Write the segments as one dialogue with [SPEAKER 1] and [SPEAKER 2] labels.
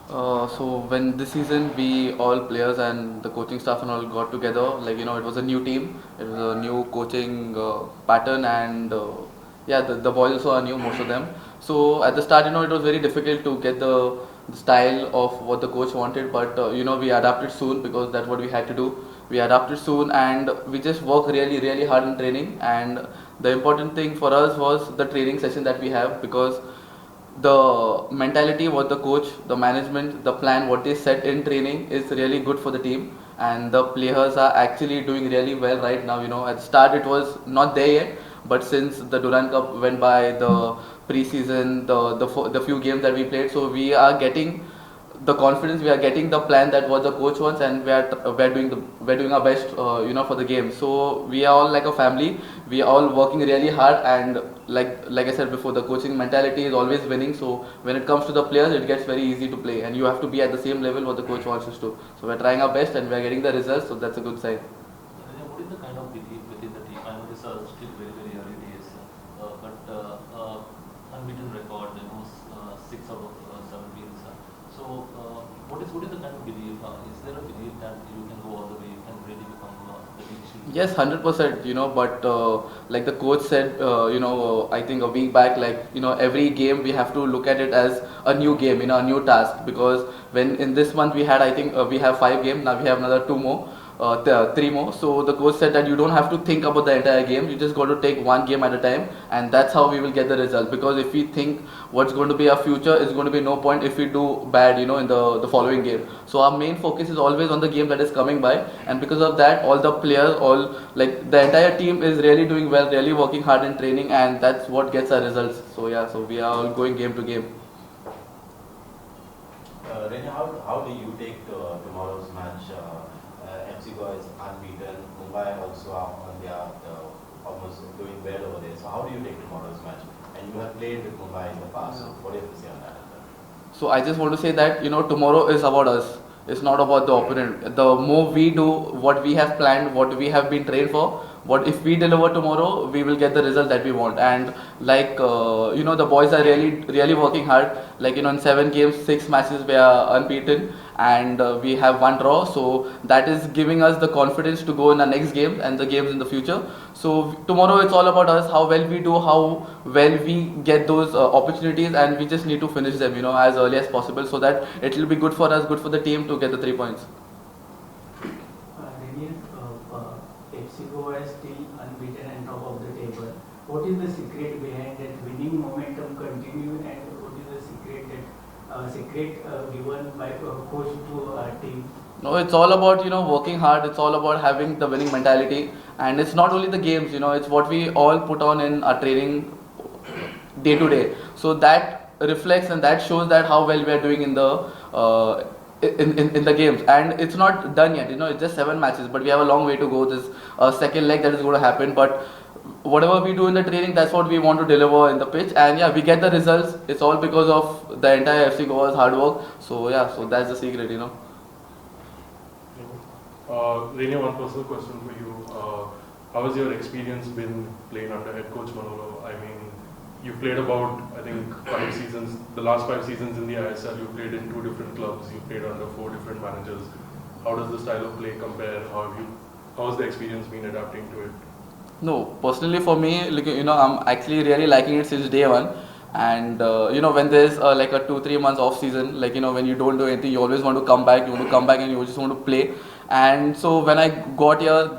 [SPEAKER 1] So when this season we all players and the coaching staff and all got together, like it was a new team, it was a new coaching pattern, and yeah, the boys also are new, most of them. So at the start, it was very difficult to get the style of what the coach wanted, but we adapted soon because that's what we had to do. We adapted soon, and we just worked really, really hard in training. And the important thing for us was the training session that we have, because the mentality what the coach, the management, the plan what they set in training is really good for the team, and the players are actually doing really well right now. At the start it was not there yet, but since the Durand Cup went by, the preseason, the few games that we played, so we are getting the confidence, we are getting the plan that what the coach wants, and we're doing our best, for the game. So we are all like a family. We are all working really hard, and like I said before, the coaching mentality is always winning. So when it comes to the players, it gets very easy to play, and you have to be at the same level what the coach wants us to. So we're trying our best, and we're getting the results. So that's a good sign.
[SPEAKER 2] What is the kind of belief within the team? I know these are still very, very early days, but unbeaten record, six out of seven wins. What is the kind of belief? Is there a belief that you can go all the way, you can really become the leadership?
[SPEAKER 1] Yes, 100%. But like the coach said, I think a week back, like every game we have to look at it as a new game, a new task. Because when in this month we had, I think we have 5 games. Now we have another two more, three more. So the coach said that you don't have to think about the entire game. You just got to take one game at a time, and that's how we will get the result. Because if we think what's going to be our future, it's going to be no point if we do bad, in the following game. So our main focus is always on the game that is coming by, and because of that, all the players, all like the entire team is really doing well, really working hard in training, and that's what gets our results. So yeah, so we are all going game to game.
[SPEAKER 3] Rene, how do you take tomorrow's match? FC Goa is unbeaten. Mumbai also are on their almost doing well over there. So how do you take tomorrow's match? And you have played with Mumbai in the past. So what do you have to say on that?
[SPEAKER 1] So I just want to say that tomorrow is about us. It's not about the opponent. The more we do what we have planned, what we have been trained for, what if we deliver tomorrow, we will get the result that we want. And like the boys are really really working hard. Like in 7 games, 6 matches we are unbeaten, and we have one draw. So that is giving us the confidence to go in the next game and the games in the future. So tomorrow it's all about us, how well we do, how well we get those opportunities, and we just need to finish them, as early as possible, so that it will be good for us, good for the team to get the 3 points.
[SPEAKER 4] Daniel, FC Goa is still unbeaten and top of the table. What is the secret behind that winning momentum continue, and what is the secret given by coach to team?
[SPEAKER 1] No, it's all about working hard. It's all about having the winning mentality, and it's not only the games. It's what we all put on in our training day to day. So that reflects and that shows that how well we are doing in the in the games. And it's not done yet. It's just 7 matches, but we have a long way to go. This second leg that is going to happen, but whatever we do in the training, that's what we want to deliver in the pitch. And yeah, we get the results. It's all because of the entire FC Goa's hard work. So yeah, so that's the secret.
[SPEAKER 5] Rene, one personal question for you. How has your experience been playing under head coach Manolo? I mean, you played about, I think, 5 seasons, the last 5 seasons in the ISL, you played in 2 different clubs, you played under 4 different managers. How does the style of play compare? How has the experience been adapting to it?
[SPEAKER 1] No, personally for me, like, I'm actually really liking it since day one. And when there's like a 2-3 months off season, like when you don't do anything, you always want to come back. You want to come back and you just want to play. And so when I got here,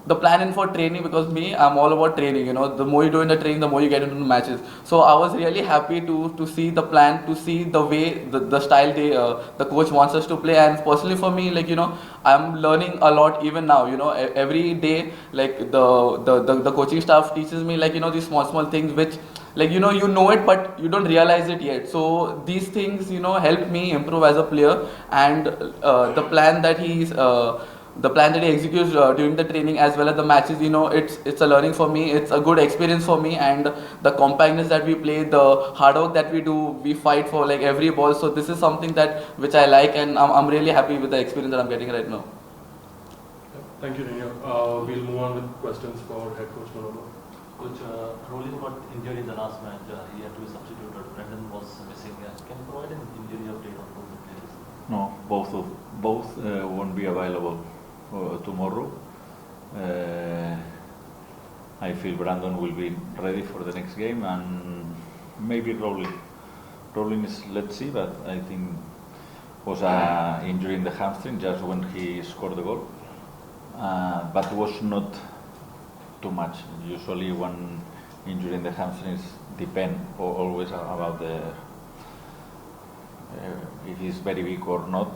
[SPEAKER 1] the plan in for training, because me, I'm all about training. The more you do in the training, the more you get into the matches. So I was really happy to see the plan, to see the way the style the coach wants us to play. And personally for me, like I'm learning a lot even now. Every day, like the coaching staff teaches me, like these small things which, like you know it, but you don't realize it yet. So these things help me improve as a player. And the plan that he executes during the training as well as the matches, it's a learning for me, it's a good experience for me. And the compactness that we play, the hard work that we do, we fight for like every ball. So this is something that which I like, and I'm really happy with the experience that I'm getting right now.
[SPEAKER 5] Thank you, Rene. We'll move on with questions for head coach Manolo.
[SPEAKER 2] Coach, Rolling got injured in the last match. He had to be substituted. Brendan was missing. Can you provide an injury update on both the players?
[SPEAKER 6] No, both won't be available tomorrow. I feel Brandon will be ready for the next game, and maybe Rolling. Rolling is, let's see, but I think was an injury in the hamstring just when he scored the goal, but was not too much. Usually, one injury in the hamstrings depend always about the if he's very weak or not.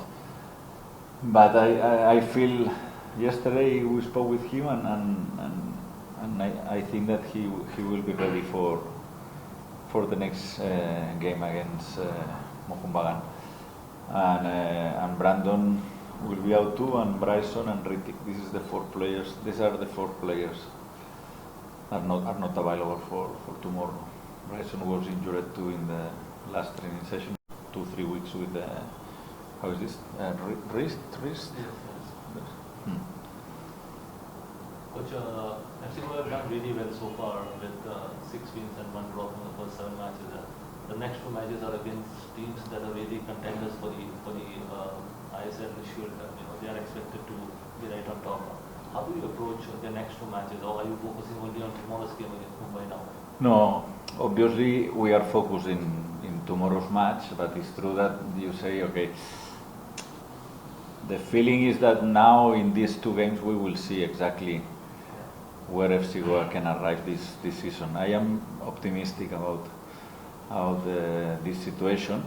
[SPEAKER 6] But I feel yesterday we spoke with him, and I think that he will be ready for the next game against Mohun Bagan. And Brandon will be out too, and Bryson and Ritik. These are the four players are not available for tomorrow. Bryson was injured too in the last training session, 2-3 weeks with the how is this wrist?
[SPEAKER 2] Yes. Coach, FC Goa have done really well so far with 6 wins and 1 draw from the first 7 matches. The next 2 matches are against teams that are really contenders for the ISL Shield. They are expected to be right on top. How do you approach the next 2 matches, or are you focusing only on tomorrow's game against Mumbai now?
[SPEAKER 6] No, obviously we are focused in tomorrow's match, but it's true that you say, okay, the feeling is that now in these 2 games we will see exactly where FC Goa can arrive this season. I am optimistic about this situation,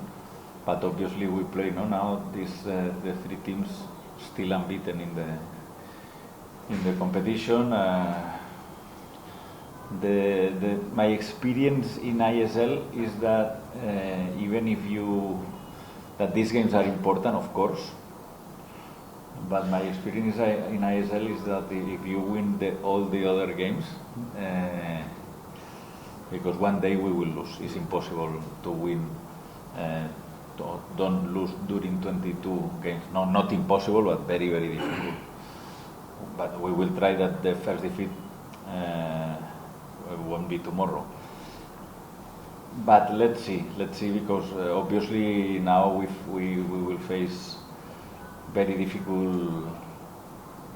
[SPEAKER 6] but obviously we play now the 3 teams still unbeaten in the competition. My experience in ISL is that even if that these games are important, of course, but my experience in ISL is that if you win all the other games, because one day we will lose, it's impossible to win, don't lose during 22 games. No, not impossible, but very, very difficult. But we will try that the first defeat won't be tomorrow. But let's see, because obviously now we will face very difficult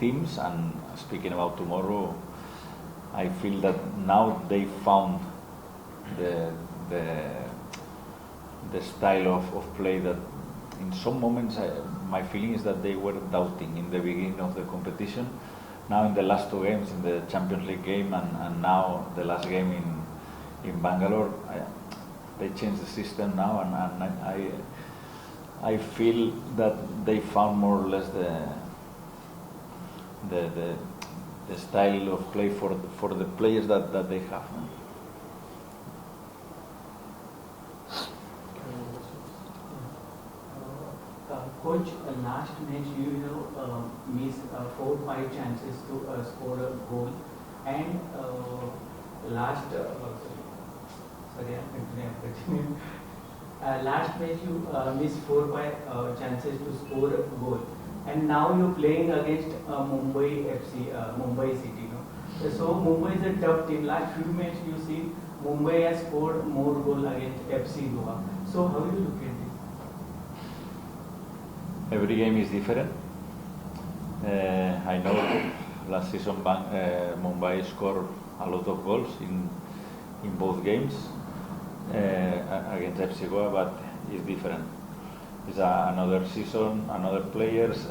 [SPEAKER 6] teams, and speaking about tomorrow, I feel that now they found the style of play that in some moments my feeling is that they were doubting in the beginning of the competition. Now in the last 2 games, in the Champions League game and now the last game in Bangalore, they changed the system now, and I feel that they found more or less the style of play for the players that they have.
[SPEAKER 4] Coach, last match you missed 4-5 chances to score a goal, and last last match you missed 4-5 chances to score a goal, and now you're playing against Mumbai FC, Mumbai City. So Mumbai is a tough team. Last few matches you see Mumbai has scored more goals against FC Goa. So how do you look at this?
[SPEAKER 6] Every game is different. I know last season Mumbai scored a lot of goals in both games against FC Goa, but it's different. It's another season, another players.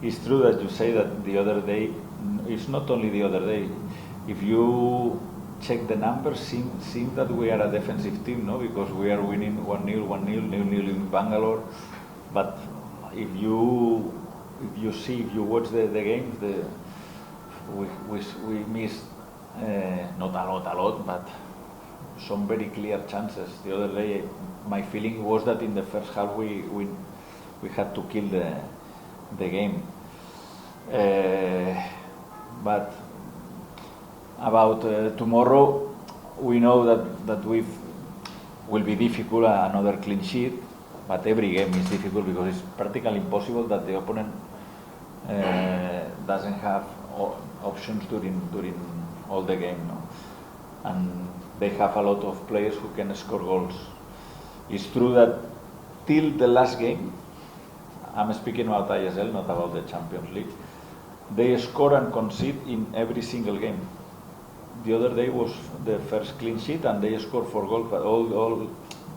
[SPEAKER 6] It's true that you say that the other day. It's not only the other day. If you check the numbers, seems that we are a defensive team, no? Because we are winning 1-0, 1-0, 0-0 in Bangalore. But if you watch the games, we missed not a lot, but some very clear chances. The other day, my feeling was that in the first half we had to kill the game. But about tomorrow, we know that will be difficult, another clean sheet. But every game is difficult because it's practically impossible that the opponent doesn't have options during all the game, no? And they have a lot of players who can score goals. It's true that till the last game, I'm speaking about ISL, not about the Champions League, they score and concede in every single game. The other day was the first clean sheet and they scored 4 goals, but all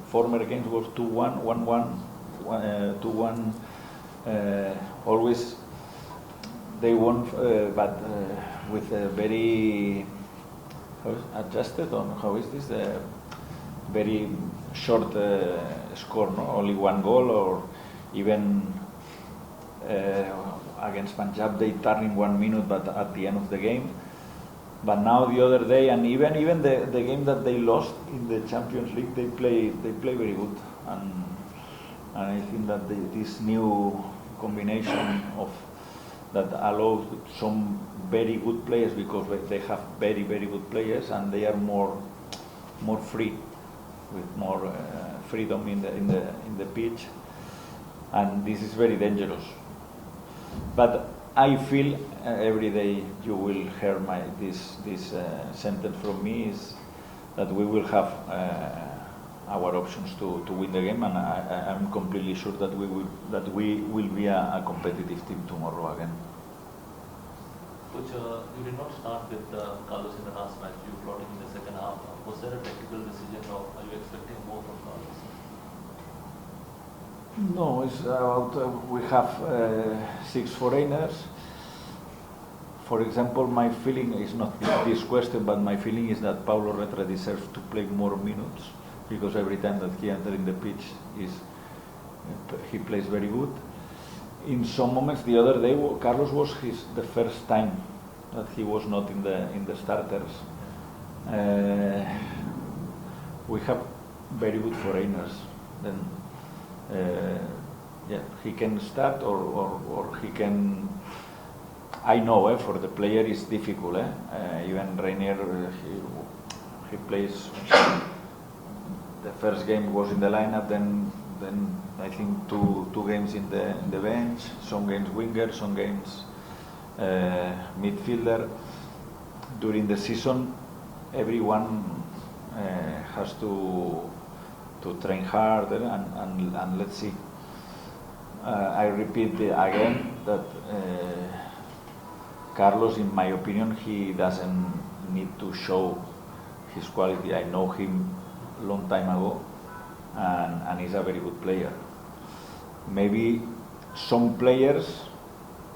[SPEAKER 6] former games was 2-1, 1-1, 2-1. Always they won, but with a very adjusted on how is this very short score, no? Only 1 goal, or even against Punjab they turn in 1 minute, but at the end of the game. But now the other day, and even the game that they lost in the Champions League, they play very good, and I think that this new combination of that allows some very good players, because they have very good players and they are more free, with more freedom in the pitch, and this is very dangerous. But I feel every day you will hear this sentence from me, is that we will have our options to win the game, and I'm completely sure that we will be a competitive team tomorrow again.
[SPEAKER 2] Coach, you did not start with Carlos in the last match. You brought him in the second half. Was there a tactical decision, or are you expecting more from Carlos?
[SPEAKER 6] No, it's about we have 6 foreigners. For example, my feeling is not this question, but my feeling is that Paulo Retre deserves to play more minutes, because every time that he enters in the pitch, he plays very good. In some moments, the other day, Carlos was the first time that he was not in the starters. We have very good foreigners. Then, he can start or he can. I know for the player it's difficult. Even Rainier, he plays. The first game was in the lineup, then I think two games in the bench, some games winger, some games midfielder. During the season, everyone has to train hard, and let's see. I repeat again that Carlos, in my opinion, he doesn't need to show his quality. I know him long time ago, and he's a very good player. Maybe some players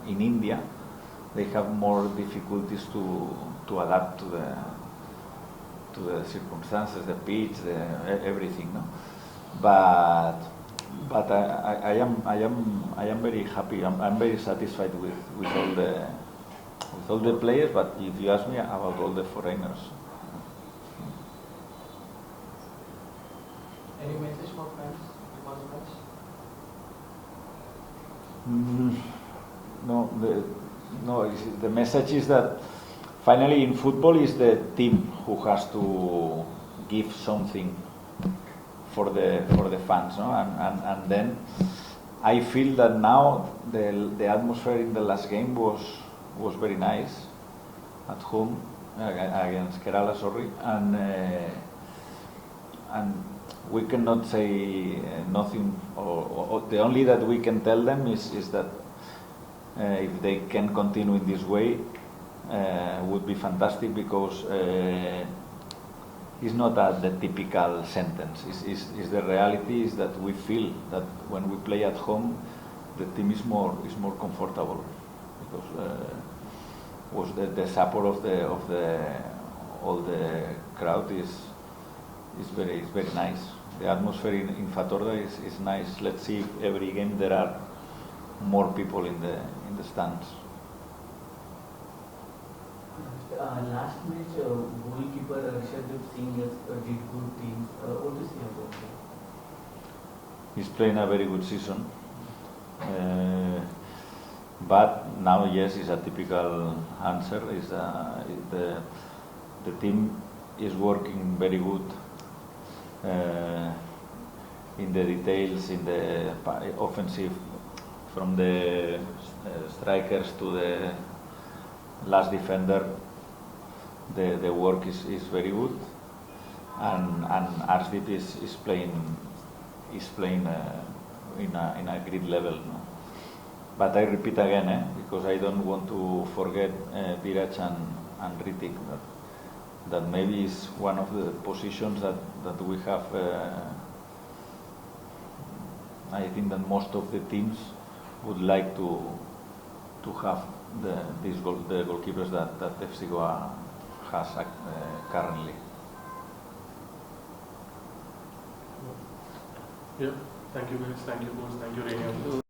[SPEAKER 6] in India, they have more difficulties to adapt to the circumstances, the pitch, everything, no? But I am very happy. I'm very satisfied with all the players. But if you ask me about all the foreigners.
[SPEAKER 7] Any message for fans before the match?
[SPEAKER 6] No. The message is that finally in football is the team who has to give something for the fans, no? And then I feel that now the atmosphere in the last game was very nice at home against Kerala, and we cannot say nothing, or the only that we can tell them is that if they can continue in this way, would be fantastic, because it's not the typical sentence. It's the reality is that we feel that when we play at home, the team is more comfortable, because was the support of all the crowd is very nice. The atmosphere in Fatorda is nice. Let's see if every game there are more people in the stands.
[SPEAKER 4] Last match, goalkeeper Arshadip Singh did good things. What do you say about that?
[SPEAKER 6] He's playing a very good season. But now, yes, it's a typical answer. Is the team is working very good in the details, in the offensive, from the strikers to the last defender. the work is very good, and Arshdeep is playing in a great level. No? But I repeat again, because I don't want to forget Viraj and Ritik, that maybe is one of the positions that we have. I think that most of the teams would like to have the goalkeepers that FC Goa has currently.
[SPEAKER 5] Yeah, thank you guys, thank you coach, thank you Rainier.